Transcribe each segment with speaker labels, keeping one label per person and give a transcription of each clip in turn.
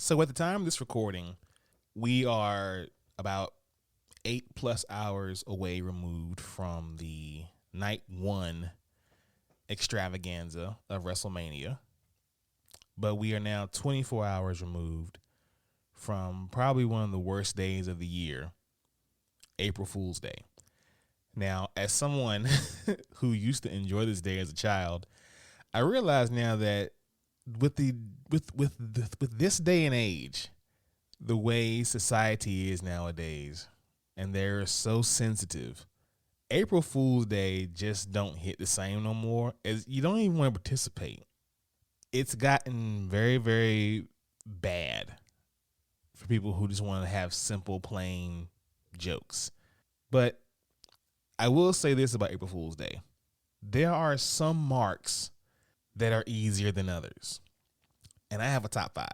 Speaker 1: So at the time of this recording, we are about 8+ hours away removed from the night one extravaganza of WrestleMania. But we are now 24 hours removed from probably one of the worst days of the year, April Fool's Day. Now, as someone who used to enjoy this day as a child, I realize now that with this day and age, the way society is nowadays, and they're so sensitive, April Fool's Day just don't hit the same no more. As you don't even want to participate. It's gotten very, very bad for people who just want to have simple, plain jokes. But I will say this about April Fool's Day. There are some marks that are easier than others. And I have a top 5.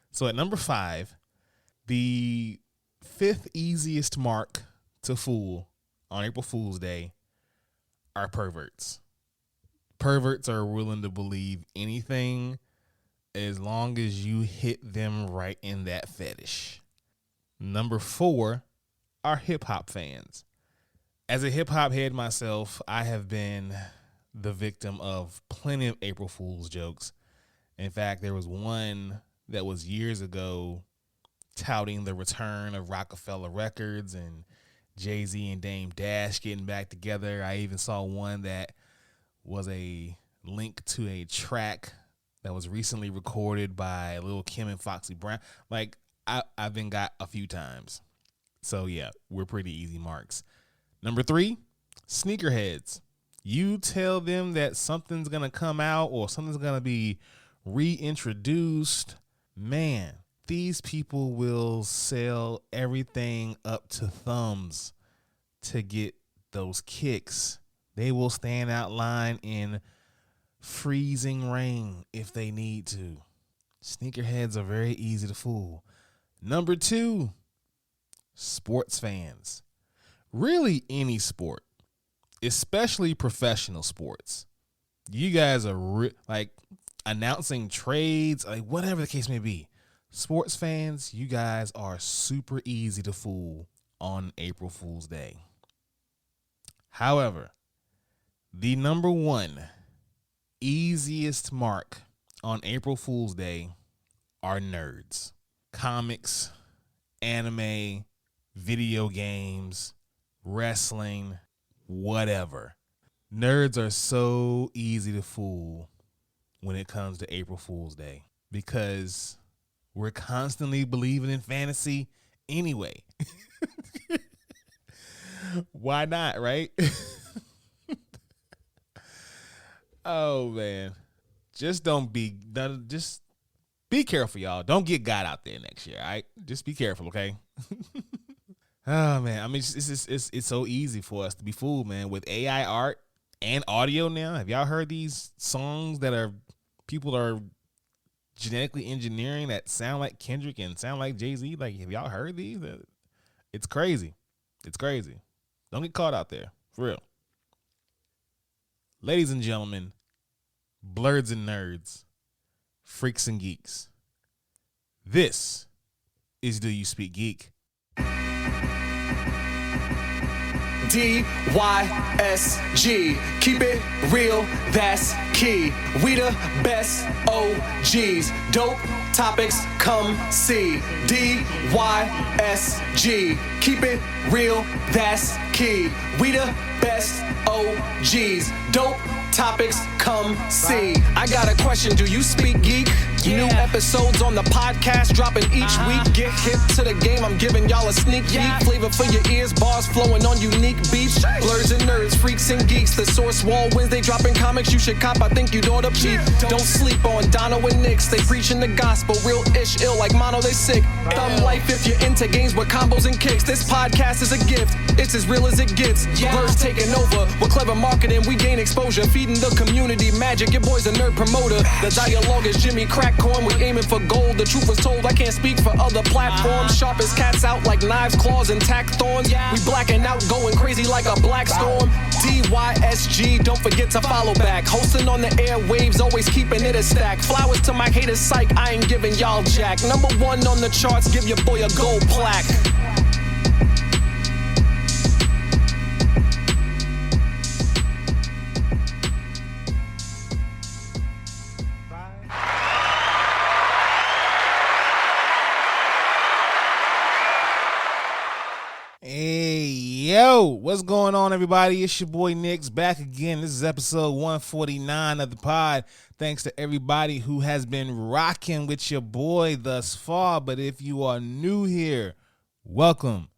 Speaker 1: So at number 5, the 5th easiest mark to fool on April Fool's Day are perverts. Perverts are willing to believe anything as long as you hit them right in that fetish. Number 4 are hip-hop fans. As a hip-hop head myself, I have been the victim of plenty of April Fool's jokes. In fact, there was one that was years ago touting the return of Rockefeller Records and Jay-Z and Dame Dash getting back together. I even saw one that was a link to a track that was recently recorded by Lil' Kim and Foxy Brown. Like, I've been got a few times. So, yeah, we're pretty easy marks. Number 3, sneakerheads. You tell them that something's going to come out or something's going to be reintroduced. Man, these people will sell everything up to thumbs to get those kicks. They will stand out line in freezing rain if they need to. Sneakerheads are very easy to fool. Number 2, sports fans. Really any sport, especially professional sports. You guys are like announcing trades, like whatever the case may be. Sports fans, you guys are super easy to fool on April Fool's Day. However, the number 1 easiest mark on April Fool's Day are nerds. Comics, anime, video games, wrestling, whatever. Nerds are so easy to fool when it comes to April Fool's Day because we're constantly believing in fantasy anyway. Why not, right? Oh, man. Just be careful, y'all. Don't get God out there next year, all right? Just be careful, okay? Oh, man. I mean, it's so easy for us to be fooled, man, with AI art and audio now. Have y'all heard these songs that people are genetically engineering that sound like Kendrick and sound like Jay-Z? Like, have y'all heard these? It's crazy. It's crazy. Don't get caught out there. For real. Ladies and gentlemen, blurs and nerds, freaks and geeks, this is Do You Speak Geek?
Speaker 2: DYSG, keep it real, that's key. We the best OGs, dope topics, come see. DYSG, keep it real, that's key. We the best OGs, dope topics, come see. I got a question, do you speak geek? New episodes on the podcast dropping each week. Get hip to the game, I'm giving y'all a sneak peek. Flavor for your ears, bars flowing on unique beats. Blurs and nerds, freaks and geeks. The source wall Wednesday dropping comics you should cop. I think you'd ought to peep. Don't sleep on Dono and Nix. They preaching the gospel, real ish, ill like mono, they sick. Thumb life if you're into games with combos and kicks. This podcast is a gift. It's as real as it gets. Words taking over. With clever marketing, we gain exposure. Feeding the community magic. Your boy's a nerd promoter. The dialogue is Jimmy Crackcorn. We aiming for gold. The truth was told. I can't speak for other platforms. Sharp as cats out like knives, claws, and tack thorns. We blacking out, going crazy like a black storm. DYSG, don't forget to follow back. Hosting on the airwaves, always keeping it a stack. Flowers to my haters, psych, I ain't giving y'all jack. Number one on the charts, give your boy a gold plaque.
Speaker 1: Hey, yo, what's going on, everybody? It's your boy Nick's back again. This is episode 149 of the pod. Thanks to everybody who has been rocking with your boy thus far. But if you are new here, welcome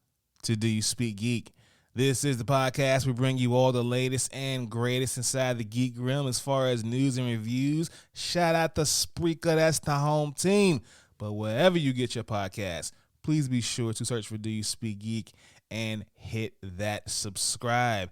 Speaker 1: to Do You Speak Geek? This is the podcast. We bring you all the latest and greatest inside the geek realm as far as news and reviews. Shout out to Spreaker, that's the home team. But wherever you get your podcast, please be sure to search for Do You Speak Geek and hit that subscribe.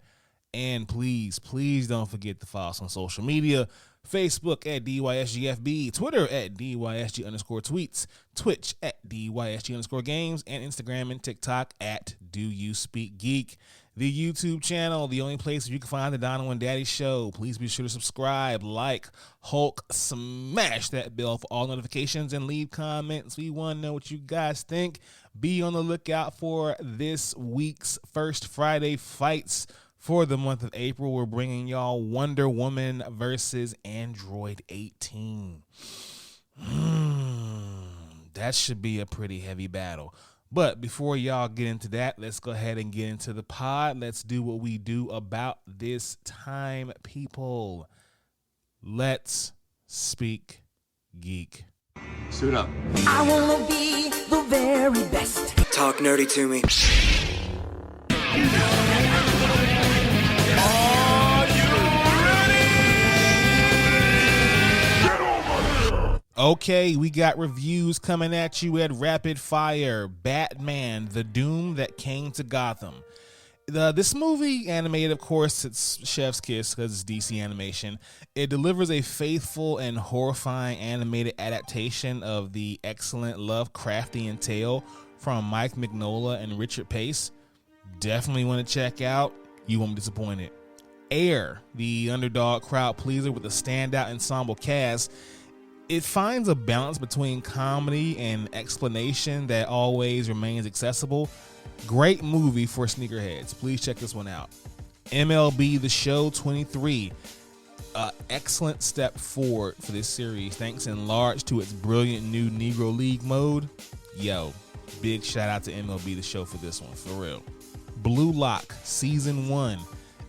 Speaker 1: And please don't forget to follow us on social media. Facebook at DYSGFB, Twitter at DYSG_tweets, Twitch at DYSG_games, and Instagram and TikTok at Do You Speak Geek. The YouTube channel, the only place you can find the Dono and Daddy Show. Please be sure to subscribe, like, Hulk, smash that bell for all notifications, and leave comments. We want to know what you guys think. Be on the lookout for this week's First Friday fights for the month of April. We're bringing y'all Wonder Woman versus Android 18. That should be a pretty heavy battle. But before y'all get into that, let's go ahead and get into the pod. Let's do what we do about this time, people. Let's speak geek.
Speaker 3: Suit up.
Speaker 4: I want to be the very best.
Speaker 3: Talk nerdy to me.
Speaker 1: Okay, we got reviews coming at you at rapid fire. Batman, The Doom That Came to Gotham. This movie, animated, of course, it's chef's kiss because it's DC animation. It delivers a faithful and horrifying animated adaptation of the excellent Lovecraftian tale from Mike Mignola and Richard Pace. Definitely want to check out. You won't be disappointed. Air, the underdog crowd pleaser with a standout ensemble cast. It finds a balance between comedy and explanation that always remains accessible. Great movie for sneakerheads. Please check this one out. MLB The Show 23. Excellent step forward for this series, thanks in large to its brilliant new Negro League mode. Yo, big shout out to MLB The Show for this one, for real. Blue Lock Season 1.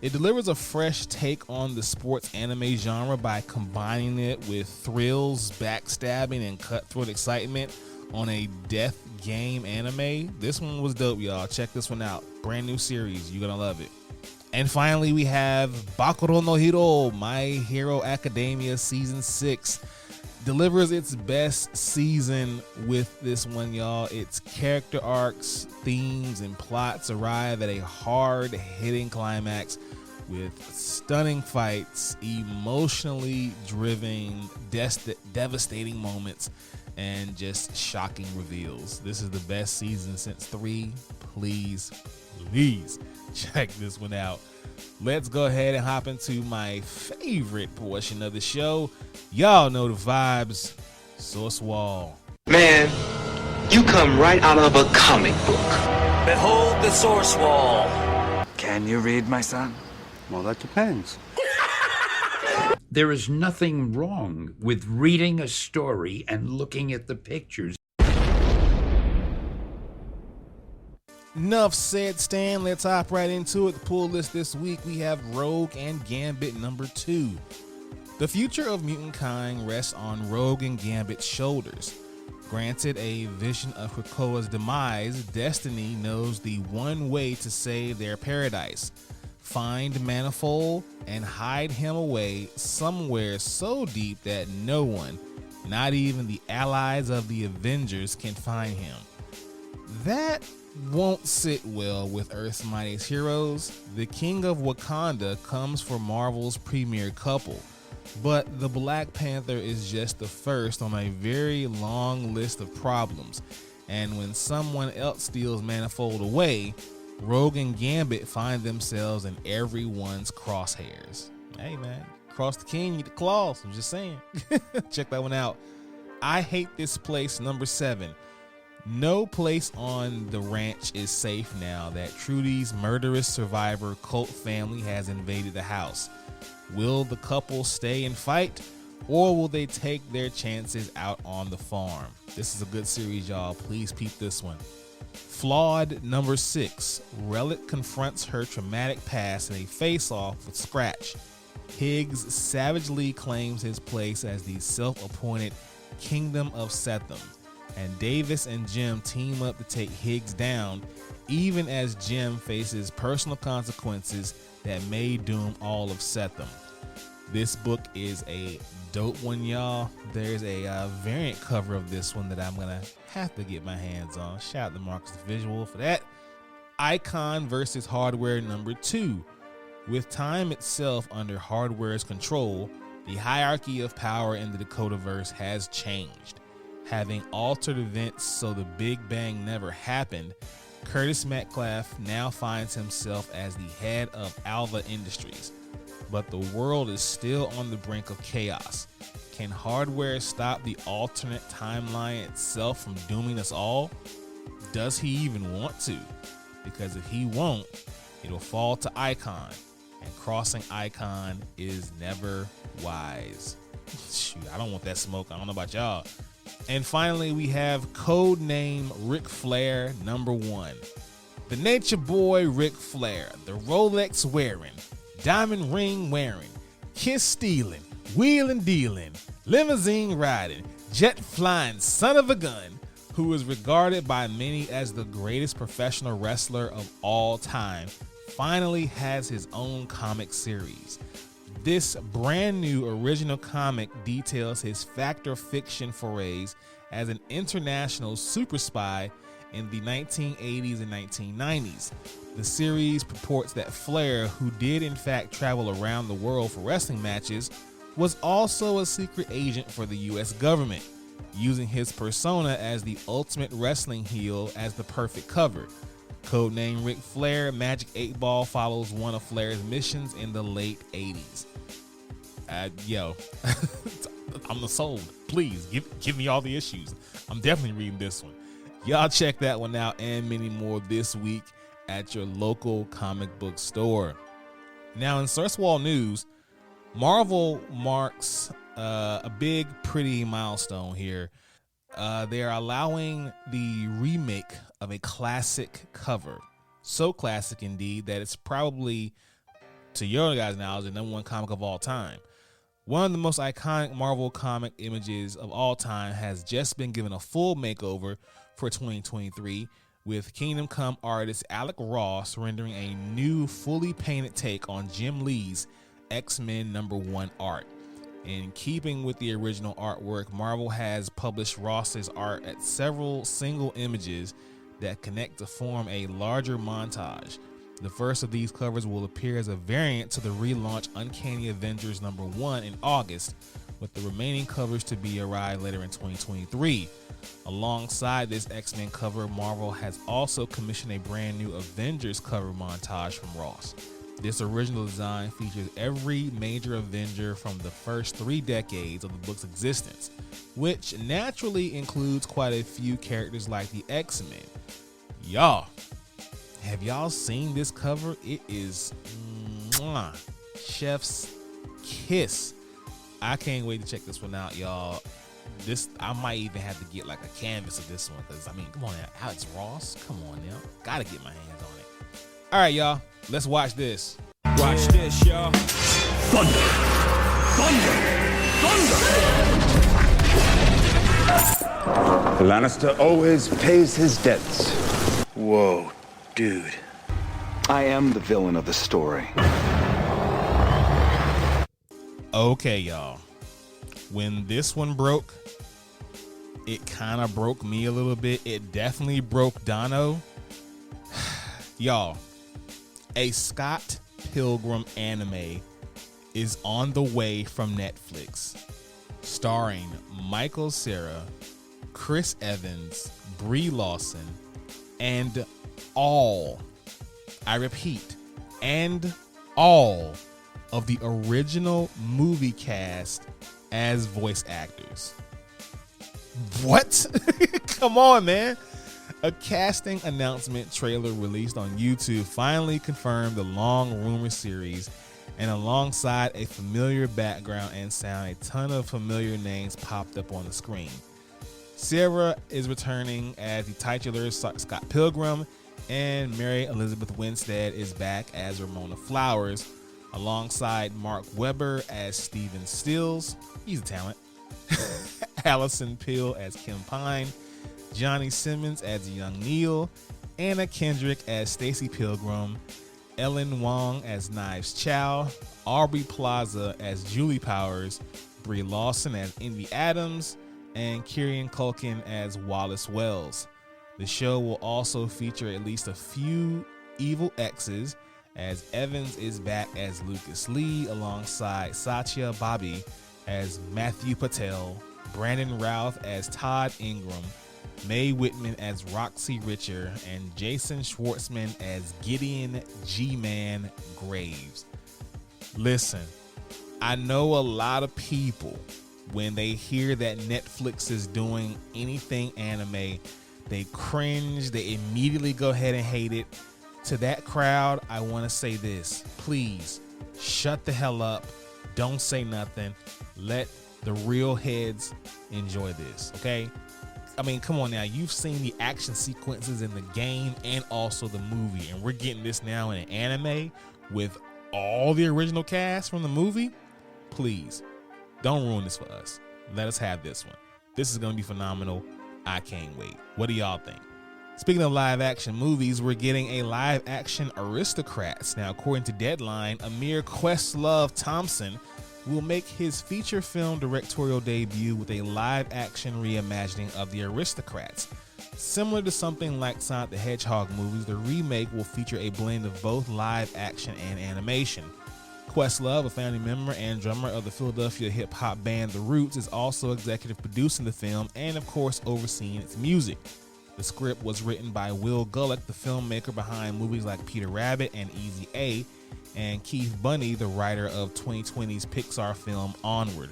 Speaker 1: It delivers a fresh take on the sports anime genre by combining it with thrills, backstabbing, and cutthroat excitement on a death game anime. This one was dope, y'all. Check this one out. Brand new series. You're gonna love it. And finally, we have Bakuro no Hero, My Hero Academia Season 6. Delivers its best season with this one, y'all. Its character arcs, themes, and plots arrive at a hard-hitting climax with stunning fights, emotionally driven, devastating moments, and just shocking reveals. This is the best season since 3. Please check this one out. Let's go ahead and hop into my favorite portion of the show. Y'all know the vibes. Source Wall.
Speaker 5: Man, you come right out of a comic book.
Speaker 6: Behold the source wall.
Speaker 7: Can you read, my son?
Speaker 3: Well, that depends.
Speaker 8: There is nothing wrong with reading a story and looking at the pictures.
Speaker 1: Enough said, Stan. Let's hop right into it. The pull list this week, we have Rogue and Gambit number 2. The future of mutant kind rests on Rogue and Gambit's shoulders. Granted a vision of Krakoa's demise, Destiny knows the one way to save their paradise. Find Manifold and hide him away somewhere so deep that no one, not even the allies of the Avengers, can find him. that won't sit well with Earth's mightiest heroes. The King of Wakanda comes for Marvel's premier couple, but the Black Panther is just the first on a very long list of problems. And when someone else steals Manifold away, Rogue and Gambit find themselves in everyone's crosshairs. Hey man, cross the king, eat the claws. I'm just saying. Check that one out. I Hate This Place, number 7. No place on the ranch is safe now that Trudy's murderous survivor cult family has invaded the house. Will the couple stay and fight, or will they take their chances out on the farm? This is a good series, y'all. Please peep this one. Flawed, number 6. Relic confronts her traumatic past in a face-off with Scratch. Higgs savagely claims his place as the self-appointed Kingdom of Setham, and Davis and Jim team up to take Higgs down, even as Jim faces personal consequences that may doom all of Setham. This book is a dope one, y'all. There's a variant cover of this one that I'm gonna have to get my hands on. Shout out to Marcus the Visual for that. Icon versus Hardware, number 2. With time itself under Hardware's control, the hierarchy of power in the Dakotaverse has changed. Having altered events so the Big Bang never happened, Curtis Metcalf now finds himself as the head of Alva Industries. But the world is still on the brink of chaos. Can Hardware stop the alternate timeline itself from dooming us all? Does he even want to? Because if he won't, it'll fall to Icon, and crossing Icon is never wise. Shoot, I don't want that smoke. I don't know about y'all. And finally, we have Codename Ric Flair, number 1. The Nature Boy Ric Flair, the Rolex wearing, diamond ring wearing, kiss stealing, wheeling dealing, limousine riding, jet flying son of a gun, who is regarded by many as the greatest professional wrestler of all time, finally has his own comic series. This brand new original comic details his factor fiction forays as an international super spy in the 1980s and 1990s. The series purports that Flair, who did in fact travel around the world for wrestling matches, was also a secret agent for the US government, using his persona as the ultimate wrestling heel as the perfect cover. Codename Ric Flair, Magic 8 Ball follows one of Flair's missions in the late 80s. I'm sold. Please give me all the issues. I'm definitely reading this one. Y'all check that one out and many more this week at your local comic book store. Now in Source Wall news, Marvel marks a big, pretty milestone here. They are allowing the remake of a classic cover. So classic indeed that it's probably, to your guys' knowledge, the #1 comic of all time. One of the most iconic Marvel comic images of all time has just been given a full makeover for 2023, with Kingdom Come artist Alec Ross rendering a new, fully painted take on Jim Lee's X-Men #1 art. In keeping with the original artwork, Marvel has published Ross's art at several single images that connect to form a larger montage. The first of these covers will appear as a variant to the relaunch Uncanny Avengers #1 in August, with the remaining covers to be arrived later in 2023. Alongside this X-Men cover, Marvel has also commissioned a brand new Avengers cover montage from Ross. This original design features every major Avenger from the first 3 decades of the book's existence, which naturally includes quite a few characters like the X-Men. Y'all, have y'all seen this cover? It is chef's kiss. I can't wait to check this one out, y'all. I might even have to get like a canvas of this one, because I mean, come on now, Alex Ross, come on now, gotta get my hands on it. All right, y'all, let's watch this.
Speaker 9: Watch this, y'all. Thunder! Thunder! Thunder!
Speaker 3: The Lannister always pays his debts.
Speaker 6: Whoa, dude.
Speaker 7: I am the villain of the story.
Speaker 1: Okay, y'all. When this one broke, it kind of broke me a little bit. It definitely broke Dono. Y'all, a Scott Pilgrim anime is on the way from Netflix, starring Michael Cera, Chris Evans, Brie Larson, and all, I repeat, and all of the original movie cast as voice actors. What? Come on, man. A casting announcement trailer released on YouTube finally confirmed the long rumored series, and alongside a familiar background and sound, a ton of familiar names popped up on the screen. Sarah is returning as the titular Scott Pilgrim, and Mary Elizabeth Winstead is back as Ramona Flowers, alongside Mark Webber as Steven Stills. He's a talent. Allison Pill as Kim Pine, Johnny Simmons as Young Neil, Anna Kendrick as Stacy Pilgrim, Ellen Wong as Knives Chow, Aubrey Plaza as Julie Powers, Brie Larson as Indy Adams, and Kieran Culkin as Wallace Wells. The show will also feature at least a few evil exes, as Evans is back as Lucas Lee alongside Satya Bobby as Matthew Patel, Brandon Routh as Todd Ingram, Mae Whitman as Roxy Richer, and Jason Schwartzman as Gideon G-Man Graves. Listen, I know a lot of people, when they hear that Netflix is doing anything anime, they cringe, they immediately go ahead and hate it. To that crowd, I want to say this. Please, shut the hell up. Don't say nothing. Let the real heads enjoy this, okay? I mean, come on now. You've seen the action sequences in the game and also the movie, and we're getting this now in an anime with all the original cast from the movie. Please, don't ruin this for us. Let us have this one. This is going to be phenomenal. I can't wait. What do y'all think? Speaking of live action movies, we're getting a live action Aristocrats. Now, according to Deadline, Amir Questlove Thompson will make his feature film directorial debut with a live action reimagining of the Aristocrats. Similar to something like Sonic the Hedgehog movies, the remake will feature a blend of both live action and animation. Questlove, a family member and drummer of the Philadelphia hip-hop band The Roots, is also executive producing the film and, of course, overseeing its music. The script was written by Will Gullick, the filmmaker behind movies like Peter Rabbit and Easy A, and Keith Bunny, the writer of 2020's Pixar film Onward.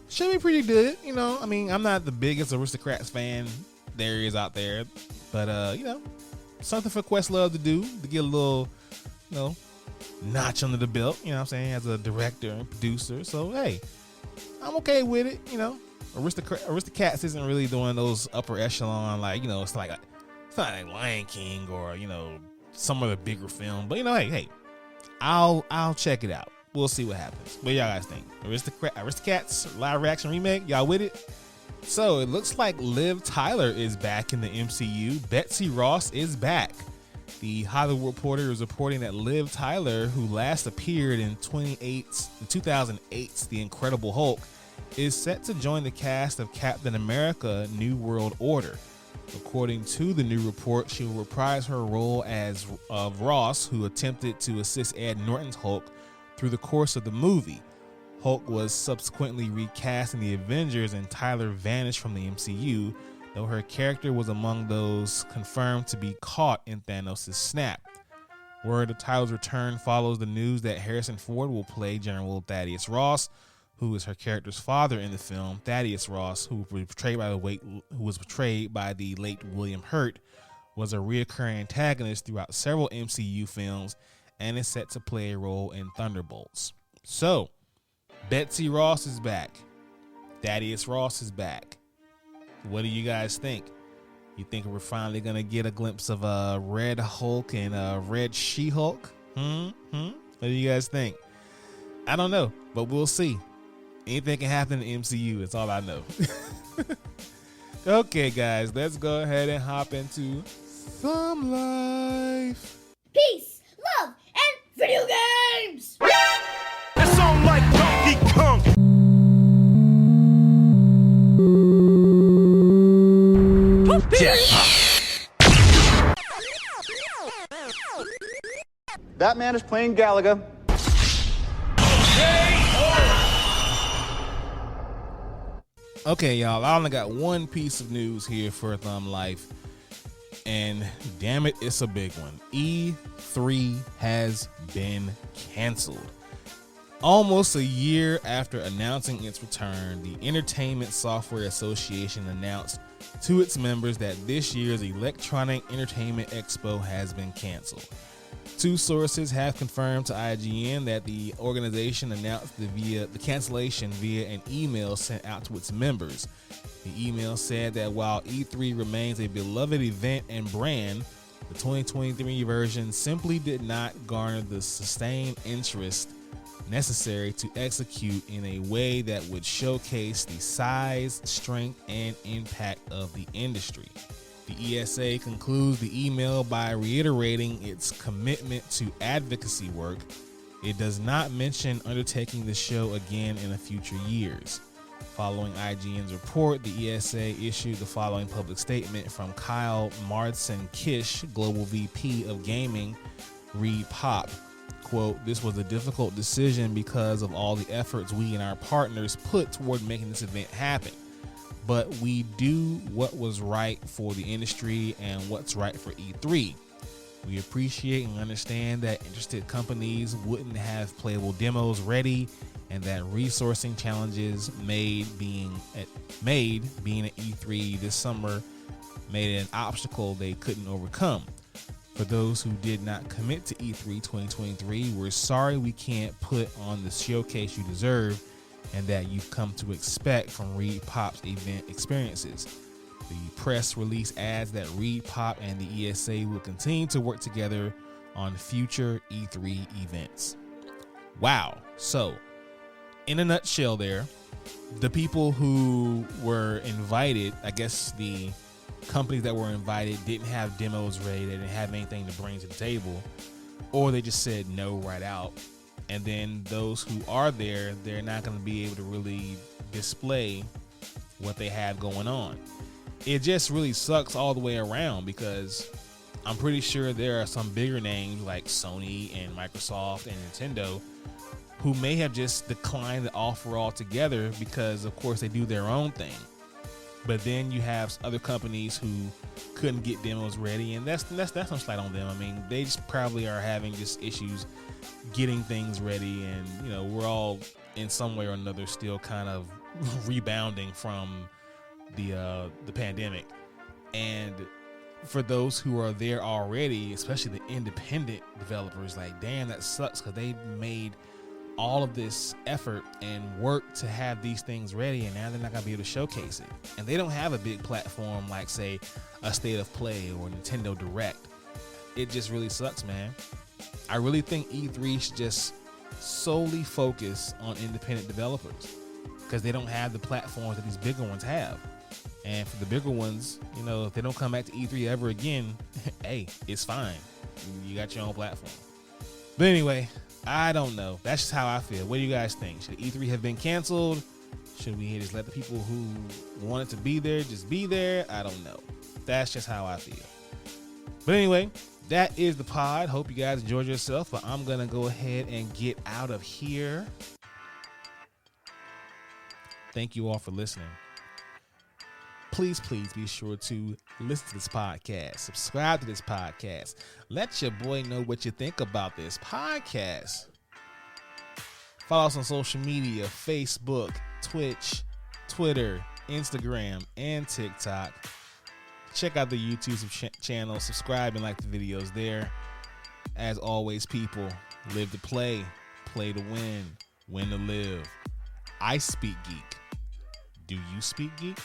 Speaker 1: Should be pretty good, you know. I mean, I'm not the biggest Aristocrats fan there is out there, but you know, something for Questlove to do, to get a little, you know, notch under the belt, you know what I'm saying, as a director and producer. So hey, I'm okay with it, you know. Aristocats isn't really doing those upper echelon, like, you know, it's not like Lion King or, you know, some other bigger film. But you know, hey, I'll check it out. We'll see what happens. What y'all guys think? Aristocats live action remake, y'all with it? So it looks like Liv Tyler is back in the MCU. Betsy Ross is back. The Hollywood Reporter is reporting that Liv Tyler, who last appeared in 2008's The Incredible Hulk, is set to join the cast of Captain America: New World Order. According to the new report, she will reprise her role of Ross, who attempted to assist Ed Norton's Hulk through the course of the movie. Hulk was subsequently recast in the Avengers, and Tyler vanished from the MCU, though her character was among those confirmed to be caught in Thanos' snap. Word of Tyler's return follows the news that Harrison Ford will play General Thaddeus Ross, who is her character's father in the film. Thaddeus Ross, who was portrayed by the late William Hurt, was a reoccurring antagonist throughout several MCU films and is set to play a role in Thunderbolts. So, Betsy Ross is back. Thaddeus Ross is back. What do you guys think? You think we're finally going to get a glimpse of a Red Hulk and a Red She-Hulk? What do you guys think? I don't know, but we'll see. Anything can happen in the MCU. That's all I know. Okay, guys, let's go ahead and hop into some life.
Speaker 4: Peace, love, and video games!
Speaker 9: That song like Donkey Kong. jackpot.
Speaker 7: That man is playing Galaga.
Speaker 1: Okay, y'all, I only got one piece of news here for Thumb Life, and damn it, it's a big one. E3 has been canceled. Almost a year after announcing its return, the Entertainment Software Association announced to its members that this year's Electronic Entertainment Expo has been canceled. Two sources have confirmed to IGN that the organization announced the cancellation via an email sent out to its members. The email said that while E3 remains a beloved event and brand, the 2023 version simply did not garner the sustained interest necessary to execute in a way that would showcase the size, strength, and impact of the industry. The ESA concludes the email by reiterating its commitment to advocacy work. It does not mention undertaking the show again in the future years. Following IGN's report, the ESA issued the following public statement from Kyle Marsden-Kish, Global VP of Gaming, Reed Pop. Quote, "This was a difficult decision because of all the efforts we and our partners put toward making this event happen. But we do what was right for the industry and what's right for E3. We appreciate and understand that interested companies wouldn't have playable demos ready and that resourcing challenges made being at E3 this summer made it an obstacle they couldn't overcome. For those who did not commit to E3 2023, we're sorry we can't put on the showcase you deserve and that you've come to expect from Reed Pop's event experiences." The press release adds that Reed Pop and the ESA will continue to work together on future E3 events. Wow. So, in a nutshell there, the people who were invited, I guess the companies that were invited didn't have demos ready, they didn't have anything to bring to the table, or they just said no right out. And then those who are there, they're not going to be able to really display what they have going on. It just really sucks all the way around because I'm pretty sure there are some bigger names like Sony and Microsoft and Nintendo who may have just declined the offer altogether because, of course, they do their own thing. But then you have other companies who couldn't get demos ready, and that's no slight on them. I mean, they just probably are having just issues getting things ready, and you know, we're all in some way or another still kind of rebounding from the pandemic. And for those who are there already, especially the independent developers, like, damn, that sucks because they made all of this effort and work to have these things ready, and now they're not gonna be able to showcase it. And they don't have a big platform like, say, a State of Play or Nintendo Direct. It just really sucks, man. I really think E3 should just solely focus on independent developers because they don't have the platforms that these bigger ones have. And for the bigger ones, you know, if they don't come back to E3 ever again, hey, it's fine. You got your own platform. But anyway, I don't know. That's just how I feel. What do you guys think? Should E3 have been canceled? Should we just let the people who wanted to be there just be there? I don't know. That's just how I feel. But anyway, that is the pod. Hope you guys enjoyed yourself, but I'm going to go ahead and get out of here. Thank you all for listening. Please be sure to listen to this podcast. Subscribe to this podcast. Let your boy know what you think about this podcast. Follow us on social media, Facebook, Twitch, Twitter, Instagram, and TikTok. Check out the YouTube channel. Subscribe and like the videos there. As always, people, live to play, play to win to live. I speak geek. Do you speak geek?